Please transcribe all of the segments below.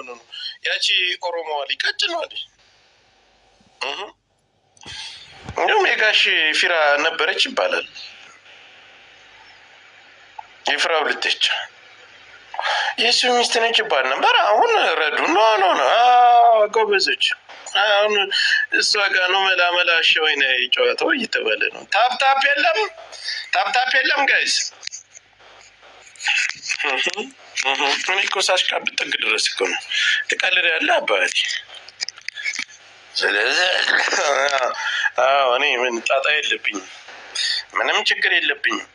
ኖ ያቺ ኦሮሞ ሊቀጭ ነው አይደል? እንደውም የጋሽ ፊራ ነበረች ይባላል። የፍራው ልትች የሱ ሚስት ነች ይባል ነበር። አሁን ረዱ ኖ ጎበዞች። አሁን እሷ ጋር ነው መላመላ ሸወይነ ጨዋታው እየተባለ ነው። ታፕታፕ የለም ጋይስ። እኔ እኮ ሳሽቃብጥ ጥግ ድረስ እኮ ነው። ትቀልድ ያለ አባቴ። ስለዚህ እኔ ምን ጣጣ የለብኝም፣ ምንም ችግር የለብኝም።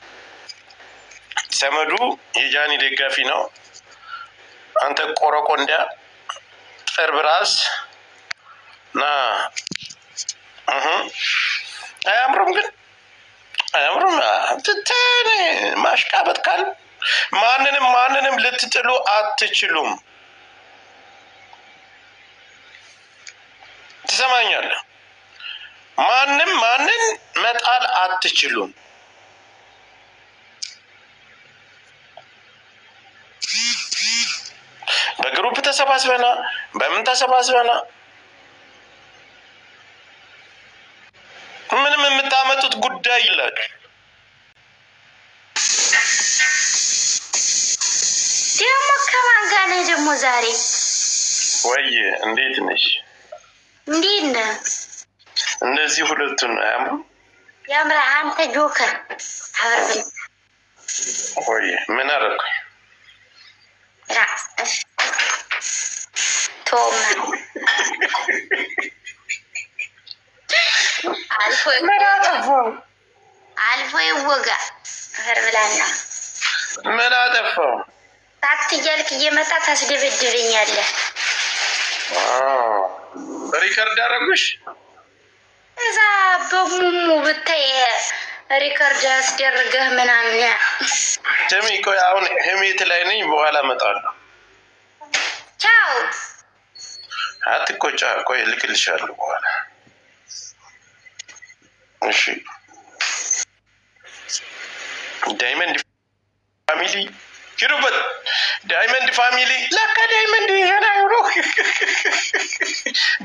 ሰመዱ የጃኒ ደጋፊ ነው። አንተ ቆረቆንዳ ጥርብራስ ና አያምሩም፣ ግን አያምሩም። ትተኔ ማሽቃበጥ ካል ማንንም ልትጥሉ አትችሉም። ትሰማኛለህ? ማንን መጣል አትችሉም። በግሩፕ ተሰባስበና በምን ተሰባስበና ምንም የምታመጡት ጉዳይ ይላል። ደግሞ ከማን ጋር ነህ ደግሞ ዛሬ? ወይ እንዴት ነሽ? እንዴት ነህ? እንደዚህ ሁለቱን ነው ያምሩ። ያምራ አንተ ጆከር አብርብኝ። ወይ ምን አደረኩ? ቶማ አልፎ ይወጋ አብርብላና ምን አጠፋው? ታክት እያልክ እየመጣ ታስደበድበኛለህ። ሪከርድ አደረጉሽ? እዛ በሙሙ ብታይ ሪከርድ አስደርገህ ምናምን። ጀሚ ቆይ አሁን ህሜት ላይ ነኝ፣ በኋላ እመጣለሁ። ቻው። አትቆጫ፣ ቆይ እልክልሻለሁ በኋላ። እሺ ዳይመንድ ፋሚሊ ሂሩበት፣ ዳይመንድ ፋሚሊ ለካ ዳይመንድ ይሄናውሮ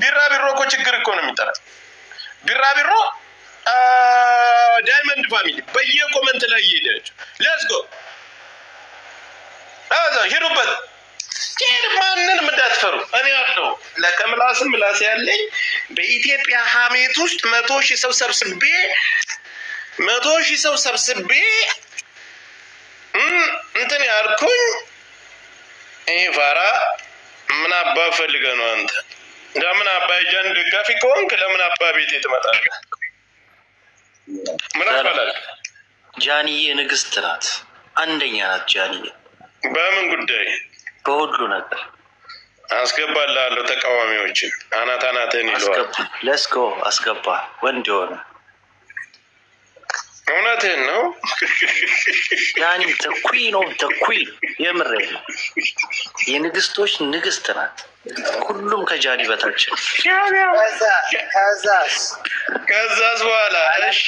ቢራቢሮ እኮ ችግር እኮ ነው የሚጠራ። ቢራቢሮ ዳይመንድ ፋሚሊ በየኮመንት ላይ እየሄዳችሁ ሌትስ ጎ ሂሩበት። ማንንም እንዳትፈሩ፣ እኔ አለው ለከምላስም ምላስ ያለኝ በኢትዮጵያ ሀሜት ውስጥ 100,000 ሰው ሰብስቤ እንትን ያልኩኝ ይሄ ፋራ ምን አባ ፈልገህ ነው አንተ? ለምን አባ ጃን ደጋፊ ከሆንክ ለምን አባ ቤቴ ትመጣለህ? ምን አባላል? ጃኒዬ ንግስት ናት፣ አንደኛ ናት ጃኒዬ። በምን ጉዳይ? በሁሉ ነገር አስገባልሃለሁ። ተቃዋሚዎችን አናትህን ይለዋል። ለስኮ አስገባ። ወንድ የሆነ እውነትህን ነው። ጃኒ ተኩዊን ኦፍ ተኩዊን፣ የምሬ ነው። የንግስቶች ንግስት ናት። ሁሉም ከጃኒ በታች። ከዛስ በኋላ እሺ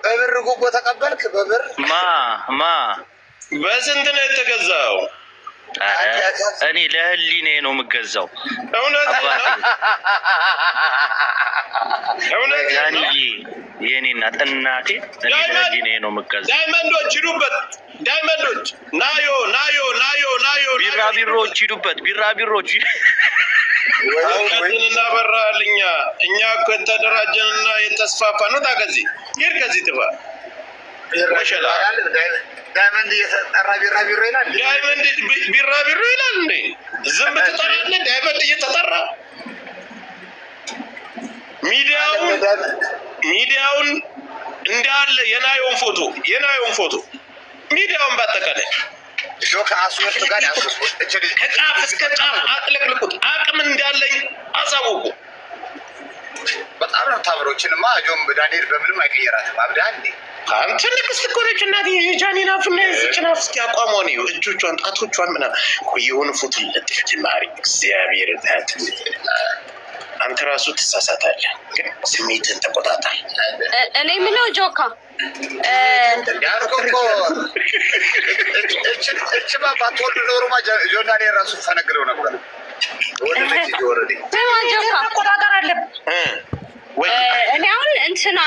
በብር ጉቦ ተቀበልክ? በብር ማ በስንት ነው የተገዛው? እኔ ለህሊኔ ነው የምገዛው። እውነት ጃኒዬ የኔ እናት እናቴ፣ እኔ ለህሊኔ ነው የምገዛው። ዳይመንዶች ሂዱበት፣ ዳይመንዶች ናዮ ቢራቢሮች ሂዱበት፣ ቢራቢሮች እናበራል። እኛ እኮ የተደራጀንና የተስፋፋ ነው። ታከዚህ ሄድ ከዚህ ጥፋ ወሸላ ዳይመንድ እየተጠራ ቢራቢሮ ይላል። ዳይመንድ ቢራቢሮ ይላል እንዴ? ዝም ትጠራለህ? ዳይመንድ እየተጠራ ሚዲያውን እንዳለ የናዮን ፎቶ ሚዲያውን ባጠቃላይ ከጫፍ እስከ ጫፍ አጥለቅልቁት። አቅም እንዳለኝ አሳውቁ። በጣም ነው ታምሮችንማ ጆም ዳንኤል በምንም አይቀየራትም። አብዳል እንዴ አንተ ንግስት እኮ ነች እናቴ። የጃኒን አፍና የዚችን አፍ እስኪ አቋሟን ይኸው፣ እጆቿን ጣቶቿን ምናምን የሆነ ፎቶ ይለጥፍ ጅማሪ። እግዚአብሔር ታት አንተ ራሱ ትሳሳታለህ፣ ግን ስሜትን ተቆጣጣል። እኔ ምለው ጆካ ባትወልድ ኖሮማ ጆርዳን የራሱ ፈነግለው ነበር። መቆጣጠር አለብን። እኔ አሁን እንትና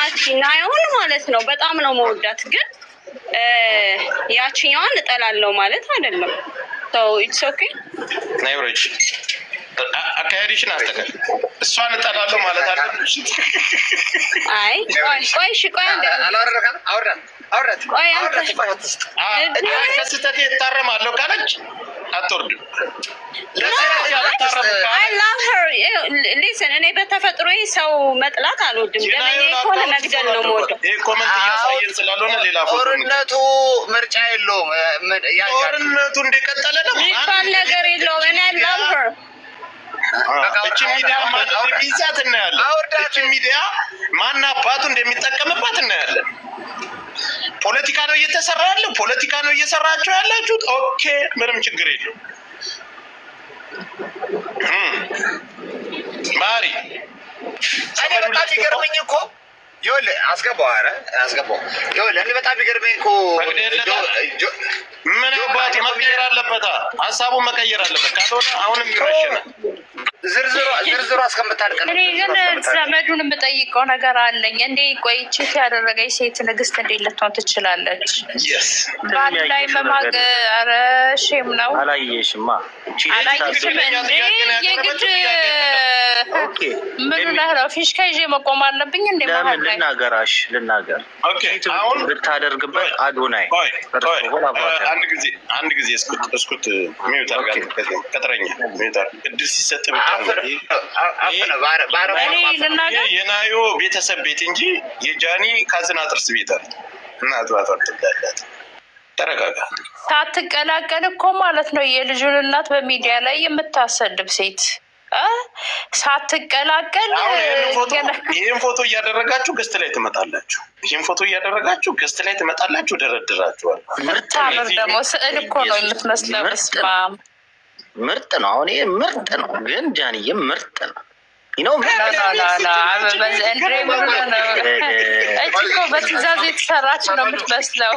ናየውን ማለት ነው በጣም ነው መወዳት፣ ግን ያችኛዋን እጠላለሁ ማለት አይደለም። ኢትስ ኦኬ ናይሮች አካሄድሽን አስተካክል። እሷን እጠላለሁ ማለት አለብሽ። አይ ቆይ ከስህተቴ እታረማለሁ ካለች አትወርድም። ሊስን እኔ በተፈጥሮ ሰው መጥላት አልወድም። ገመኛ ከሆነ መግደል ነው የምወደው። ይህ ኮመንት እያሳየን ስላልሆነ ሌላ ጦርነቱ ምርጫ የለውም። ጦርነቱ እንደቀጠለ ነው የሚባል ነገር የለውም። እኔ ላምር እቺ ሚዲያ ማን እንደሚይዛት እናያለን። እቺ ሚዲያ ማን አባቱ እንደሚጠቀምባት እናያለን። ፖለቲካ ነው እየተሰራ ያለው፣ ፖለቲካ ነው እየሰራችሁ ያላችሁት። ኦኬ ምንም ችግር የለው። ማሪ እኔ በጣም ይገርመኝ እኮ ይኸውልህ፣ አስገባው። ኧረ አስገባው። ይኸውልህ እኔ በጣም ይገርመኝ እኮ ምን አባቱ መቀየር አለበታ፣ ሀሳቡን መቀየር አለበት። ካልሆነ አሁንም ይረሽናል። ዝርዝሩ እስከምታልቅ ነው። እኔ ግን ዘመዱን የምጠይቀው ነገር አለኝ። እንዴ ቆይ ቺት ያደረገች ሴት ንግስት እንዴት ልትሆን ትችላለች? በአንድ ላይ መማግ ኧረ ሼም ነው። አላየሽማ? አላየሽም እንዴ? የግድ ምን ነው ፊሽካ ይዤ መቆም አለብኝ እንዴ? ለምን ልናገራሽ? ልናገር አሁን ብታደርግበት አዶናይ አንድ ጊዜ እስኩት ሚዩት አድርጋለሁ። ቀጥረኛ ሚዩት እድል ሲሰጥ ብቻ የናዮ ቤተሰብ ቤት እንጂ የጃኒ ካዝና ጥርስ ቤት አለ። እናት ትዳላት። ተረጋጋ። ሳትቀላቀል እኮ ማለት ነው የልጁን እናት በሚዲያ ላይ የምታሰድብ ሴት ሳትቀላቀል ይህን ፎቶ እያደረጋችሁ ገስት ላይ ትመጣላችሁ። ይህን ፎቶ እያደረጋችሁ ገስት ላይ ትመጣላችሁ። ደረድራችኋል። ምታምር ደግሞ ስዕል እኮ ነው የምትመስለው። ስማም ምርጥ ነው። አሁን ይሄ ምርጥ ነው፣ ግን ጃንዬ ምርጥ ነው። በትዕዛዝ የተሰራች ነው የምትመስለው።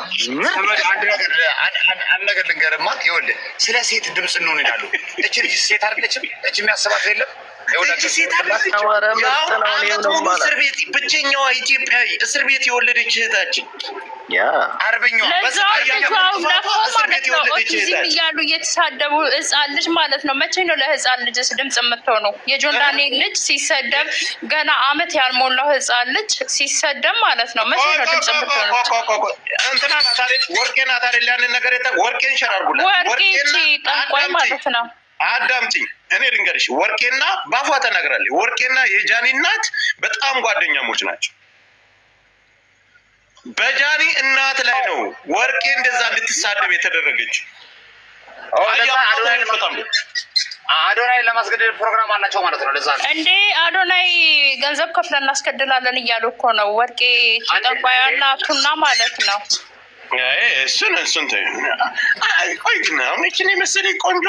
አንድ ነገር ልንገርማ፣ ይኸውልህ ስለ ሴት ድምፅ እንሆን ይላሉ። እች ልጅ ሴት አይደለችም። እች የሚያስባት የለም። እስር ቤት ብቸኛዋ ኢትዮጵያዊ እስር ቤት የወለደች እህታችን አርበኛዋ ኦቲዝም እያሉ እየተሳደቡ ህፃን ልጅ ማለት ነው። መቼ ነው ለህፃን ልጅ ድምፅ የምትሆነው? የጆን ዳንኤል ልጅ ሲሰደብ ገና አመት ያልሞላው ህፃን ልጅ ሲሰደብ ማለት ነው። መቼ ነው ድምፅ የምትሆነው? እንትና ናት አይደል? ወርቄ ናት አይደል? ያንን ነገር ወርቄን ሸራርጉላት። ወርቄ ጠንቋይ ማለት ነው። አዳምጪኝ፣ እኔ ልንገርሽ። ወርቄና ባፏ ተናግራለች። ወርቄና የጃኒ እናት በጣም ጓደኛሞች ናቸው። በጃኒ እናት ላይ ነው ወርቄ እንደዛ እንድትሳደብ የተደረገች። አዶናይ ለማስገደል ፕሮግራም አላቸው ማለት ነው። ለዛ ነው እንዴ አዶናይ ገንዘብ ከፍለን እናስገድላለን እያሉ እኮ ነው። ወርቄ ጠንቋይ እናቱና ማለት ነው። እሱን ቆይ ግን አሁን ይችን የመሰለኝ ቆንጆ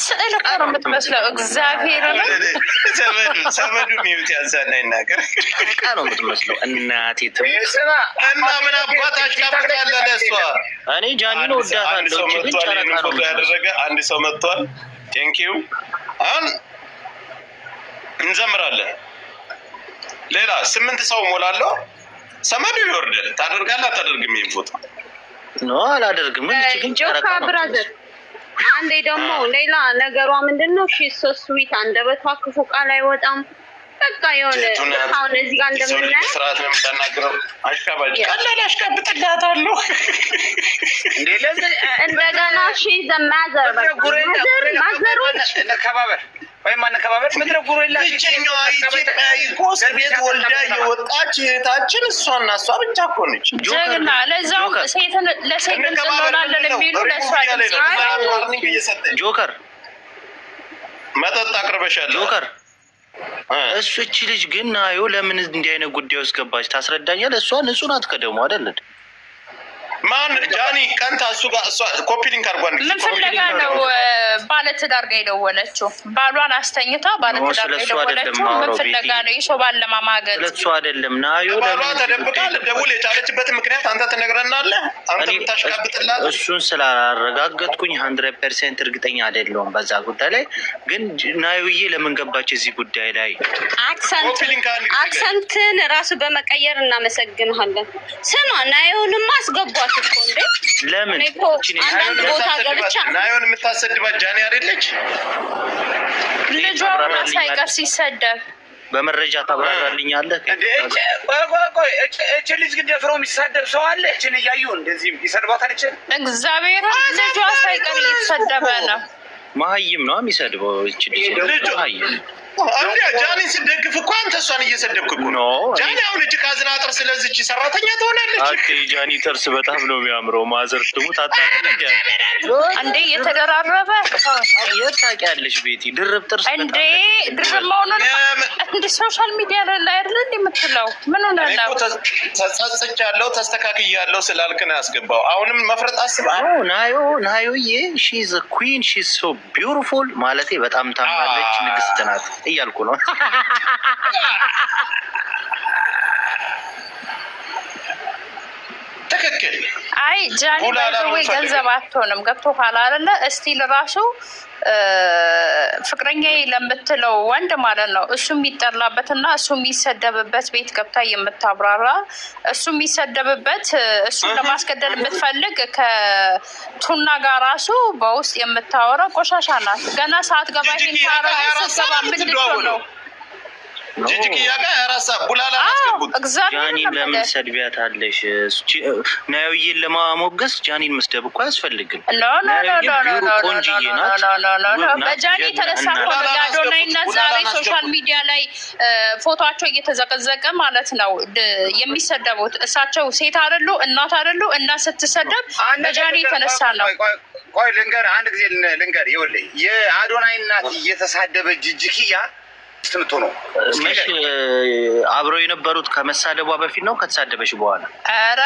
ስዕል እኮ ነው የምትመስለው። እግዚአብሔር ሰመዱ ሚዩት ያንሳና ይናገር ነው የምትመስለው። እናቴ እና ምን አባታች ካፍታለ ለእሷ እኔ ጃኒን ወዳታለሁ። ፎቶ ያደረገ አንድ ሰው መጥቷል። ቴንኪው። አሁን እንዘምራለን። ሌላ 8 ሰው ሞላለሁ። ሰመዱ ይወርዳል። ታደርጋለህ አታደርግም? ይሄን ፎቶ ኖ አላደርግም። ምን ግን ጆካ ብራዘር አንዴ ደግሞ ሌላ ነገሯ ምንድነው? ሺ ሶ ስዊት አንደበቷ ክፉ ቃል አይወጣም። በቃ የሆነ አሁን እዚህ ጋር እንደምናየው ስርዓት ነው የምታናግረው። አሽቃባጭ ቀላል አሽቃብጥላታለሁ። እንደገና ሺ ዘማዘር ማዘሮች ነከባበር ወይም አነከባበር ምድረ ጉሮላ ብቸኛዋ ኢትዮጵያዊ እኮ እስር ቤት ወልዳ የወጣች እህታችን እሷና እሷ ብቻ እኮ ነች። ጀግና ለዛው ለሴት እንሆናለን የሚሉ ለእሷ ጆከር መጠጥ አቅርበሻለሁ። ጆከር እሱ እቺ ልጅ ግን ናዮ ለምን እንዲህ አይነት ጉዳይ ውስጥ ገባች? ታስረዳኛል። እሷ ንጹህ ናት ከደሞ አይደል? ማን ጃኒ ቀንታ እሱ ጋር እሷ ኮፒ ሊንክ አድርጓል። ምን ፍለጋ ነው ባለትዳር ጋር የደወለችው? ባሏን አስተኝታ ባለትዳር ጋር የደወለችው ምን ፍለጋ ነው? የሰው ባል ለማማገጥ ለሱ አይደለም። ናዩ ባሏ ተደብቃ ልደውል የቻለችበት ምክንያት አንተ ትነግረናለህ። አንተ የምታሽቃብጥላት እሱን ስላረጋገጥኩኝ 100% እርግጠኛ አይደለሁም በዛ ጉዳይ ላይ። ግን ናዩዬ ለምን ገባች እዚህ ጉዳይ ላይ? አክሰንትን ራሱ በመቀየር እናመሰግንሃለን። ስማ ናዩንማ አስገቧት እኮ እንዴ! ለምን አንዳንድ ቦታ ገብቻ ናዩን የምታሰድባት ጃኒ አይደለች? ልጇ ሳይቀር ሲሰደብ በመረጃ ታብራራልኛለህ? እቺ ልጅ ግን ደፍረው የሚሳደብ ሰው አለ? እቺን እያዩ እንደዚህ ይሰድባታል? እቺ እግዚአብሔር ልጇ ሳይቀር እየተሰደበ ነው። መሀይም ነው የሚሰድበው። እቺ ልጅ መሀይም አንዴ ጃኒ ሲደግፍ እኮ አንተ እሷን እየሰደብክ እኮ ነው። ጃኒ አሁን እጅ ካዝና አጥር ስለዚች ሰራተኛ ትሆናለች። አክ ጃኒ ጥርስ በጣም ነው የሚያምረው። ማዘር ትሙት አታውቅም እንዴ? የተደራረበ ታውቂያለሽ ቤቲ? ድርብ ጥርስ እንዴ? ድርብ መሆኑን እንደ ሶሻል ሚዲያ ላይ አይደል እንዴ የምትለው? ምን ሆነ ነው? ተጸጽቻለሁ ተስተካክያለሁ ስላልክ ነው ያስገባው። አሁንም መፍረጥ አስባ ናዩዬ ሺ ኢዝ አ ኩዊን ሺ ኢዝ ሶ ቢዩቲፉል ማለቴ በጣም ታምራለች፣ ንግስት ናት እያልኩ ነው። ትክክል። አይ ጃኒ ወይ ገንዘብ አትሆንም። ገብቶሃል አይደለ? እስቲል ራሱ ፍቅረኛ ለምትለው ወንድ ማለት ነው እሱ የሚጠላበትና እሱ የሚሰደብበት ቤት ገብታ የምታብራራ እሱ የሚሰደብበት እሱን ለማስገደል የምትፈልግ ከቱና ጋር ራሱ በውስጥ የምታወራ ቆሻሻ ናት። ገና ሰዓት ገባ ይንታረገ ስትገባ ምንድን ነው ጂጂኪያ ጋር ያራሳ ቡላላ አስገቡት። ጃኒን ለምን ሰድቢያታለሽ? ናዩዬን ለማሞገስ ጃኒን መስደብ እኮ አያስፈልግም። ቆንጅዬ ናት። በጃኒ የተነሳ አዶናይ እና ዛሬ ሶሻል ሚዲያ ላይ ፎቶቸው እየተዘቀዘቀ ማለት ነው የሚሰደቡት። እሳቸው ሴት አይደሉ? እናት አይደሉ? እና ስትሰደብ በጃኒ የተነሳ ነው። ቆይ ልንገርህ፣ አንድ ጊዜ ልንገርህ። ይኸውልህ የአዶናይ እናት እየተሳደበ ጂጂኪያ ስትምቶ ነው አብረው የነበሩት ከመሳደቧ በፊት ነው ከተሳደበች በኋላ? ኧረ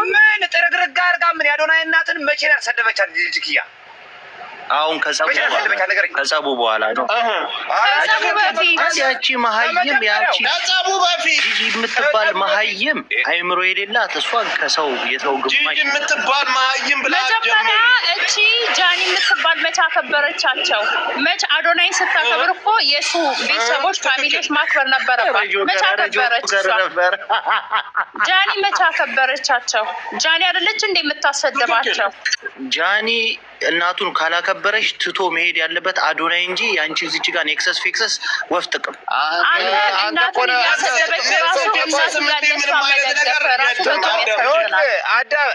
ምን ጥርግርግ አድርጋ ምን የአዶናይ እናትን መቼ ነው ያሰደበቻት ጂጂኪያ? አሁን ከጸቡ በኋላ ነው። ያቺ መሀይም ያቺ ጂጂ የምትባል መሀይም አይምሮ የሌላት እሷን ከሰው የሰው ግማሽ የምትባል መሀይም ብላ መጀመሪያ እቺ ጃኒ የምትባል መች አከበረቻቸው? መች አዶናይን ስታከብር እኮ የሱ ቤተሰቦች ፋሚሊዎች ማክበር ነበረባት። መች አከበረች? ጃኒ መች አከበረቻቸው? ጃኒ አይደለች እንደ የምታሰደባቸው? ጃኒ እናቱን ካላከበረች ትቶ መሄድ ያለበት አዶናይ እንጂ ያንቺ እዚች ጋር ኔክሰስ ፊክሰስ ወፍ ጥቅም እናቱን እያሰደበች ራሱ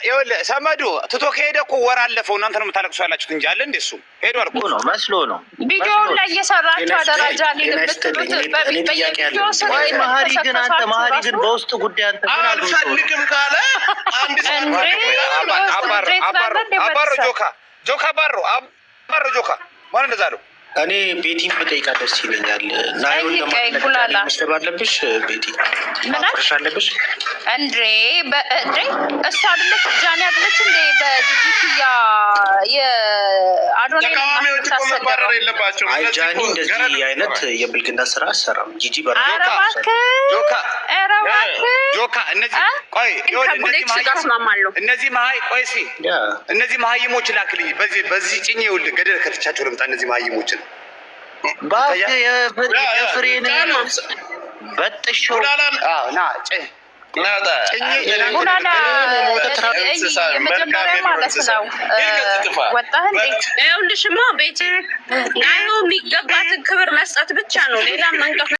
ይኸውልህ ሰመዱ ትቶ ከሄደ እኮ ወር አለፈው። እናንተ ነው የምታለቅሱ ያላችሁት እንጂ አለ እንደ እሱ ሄዷል እኮ ነው መስሎ ነው። ቪዲዮውን ላይ እየሰራችሁ አደራጃኒ ልምትሉት በቪዲዮ ወይ መሀሪ ግን አንተ መሀሪ ግን በውስጥ ጉዳይ አንተ ግን አልፈልግም ካለ አንድ አባሮ ጆካ ባሮ ጆካ ማን እንደዛ ነው። እኔ ቤቲን ብጠይቃ ደስ ይለኛል። ናዩን ለማለት መስደብ አለብሽ ቤቲ ማፍረሽ አለብሽ እንዴ? እሷ አይደለች ጃኒ አይደለች እንዴ? በጂጂኪያ የአዶናይ ተቃዋሚዎች እኮ መባረር የለባቸውም። አይ ጃኒ እንደዚህ አይነት የብልግና ስራ አሰራም። ጂጂ በራ ጆካ እነዚህ ቆይ እነዚህ መሀይሞች ላክልኝ። በዚህ ጭኜ ይኸውልህ ገደል ከተቻቸው ልምጣ። እነዚህ መሀይሞችን የፍሬን በጥሾ ና መጀመሪያ ማለት ነው ወጣህ እንዴ? ይኸውልሽማ ቤቲ ናዩ የሚገባትን ክብር መስጠት ብቻ ነው። ሌላ መንቀፍ